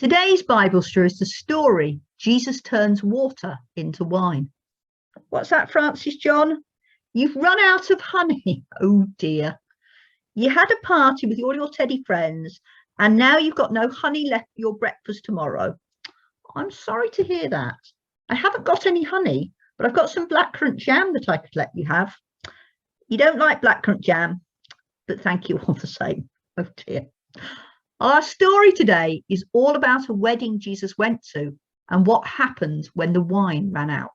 Today's Bible story is the story Jesus turns water into wine. What's that, Francis John? You've run out of honey. Oh dear. You had a party with all your teddy friends and now you've got no honey left for your breakfast tomorrow. I'm sorry to hear that. I haven't got any honey, but I've got some blackcurrant jam that I could let you have. You don't like blackcurrant jam, but thank you all the same. Oh dear. Our story today is all about a wedding Jesus went to and what happened when the wine ran out.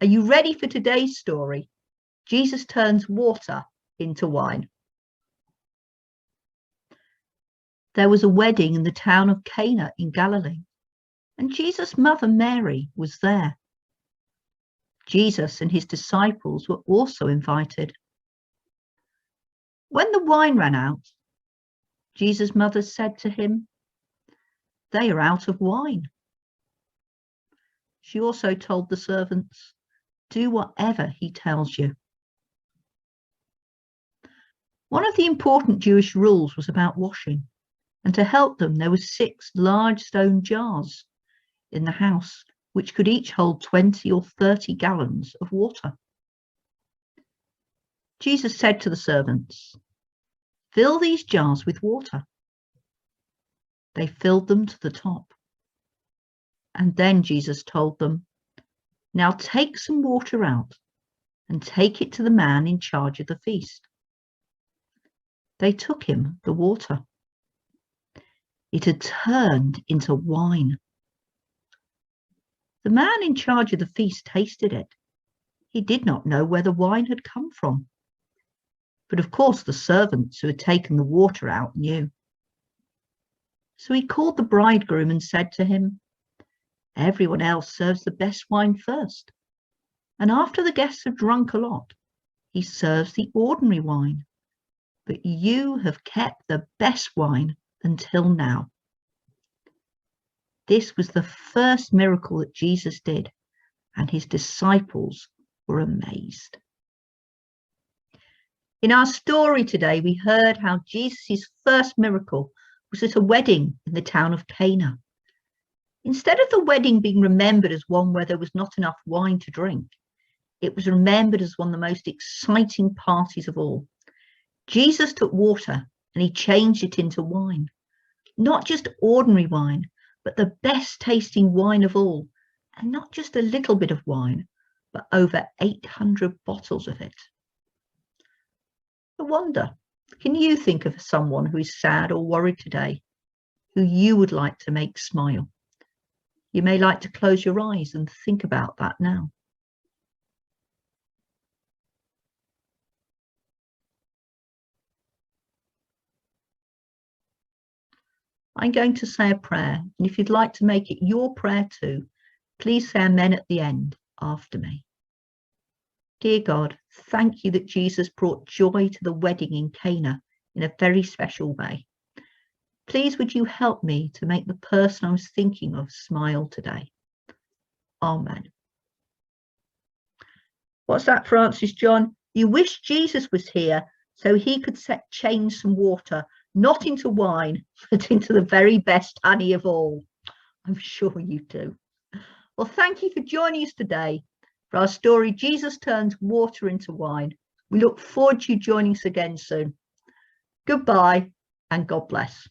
Are you ready for today's story? Jesus turns water into wine. There was a wedding in the town of Cana in Galilee, and Jesus' mother Mary was there. Jesus and his disciples were also invited. When the wine ran out, Jesus' mother said to him, "They are out of wine." She also told the servants, "Do whatever he tells you." One of the important Jewish rules was about washing, and to help them there were 6 large stone jars in the house, which could each hold 20 or 30 gallons of water. Jesus said to the servants, "Fill these jars with water." They filled them to the top. And then Jesus told them, "Now take some water out and take it to the man in charge of the feast." They took him the water. It had turned into wine. The man in charge of the feast tasted it. He did not know where the wine had come from. But of course the servants who had taken the water out knew. So he called the bridegroom and said to him, "Everyone else serves the best wine first, and after the guests have drunk a lot, he serves the ordinary wine. But you have kept the best wine until now." This was the first miracle that Jesus did, and his disciples were amazed. In our story today, we heard how Jesus' first miracle was at a wedding in the town of Cana. Instead of the wedding being remembered as one where there was not enough wine to drink, it was remembered as one of the most exciting parties of all. Jesus took water and he changed it into wine. Not just ordinary wine, but the best tasting wine of all. And not just a little bit of wine, but over 800 bottles of it. I wonder, can you think of someone who is sad or worried today, who you would like to make smile? You may like to close your eyes and think about that now. I'm going to say a prayer, and if you'd like to make it your prayer too, please say amen at the end after me. Dear God, thank you that Jesus brought joy to the wedding in Cana in a very special way. Please would you help me to make the person I was thinking of smile today. Amen. What's that, Francis John? You wish Jesus was here so he could change some water, not into wine, but into the very best honey of all. I'm sure you do. Well, thank you for joining us today for our story, Jesus Turns Water into Wine. We look forward to you joining us again soon. Goodbye and God bless.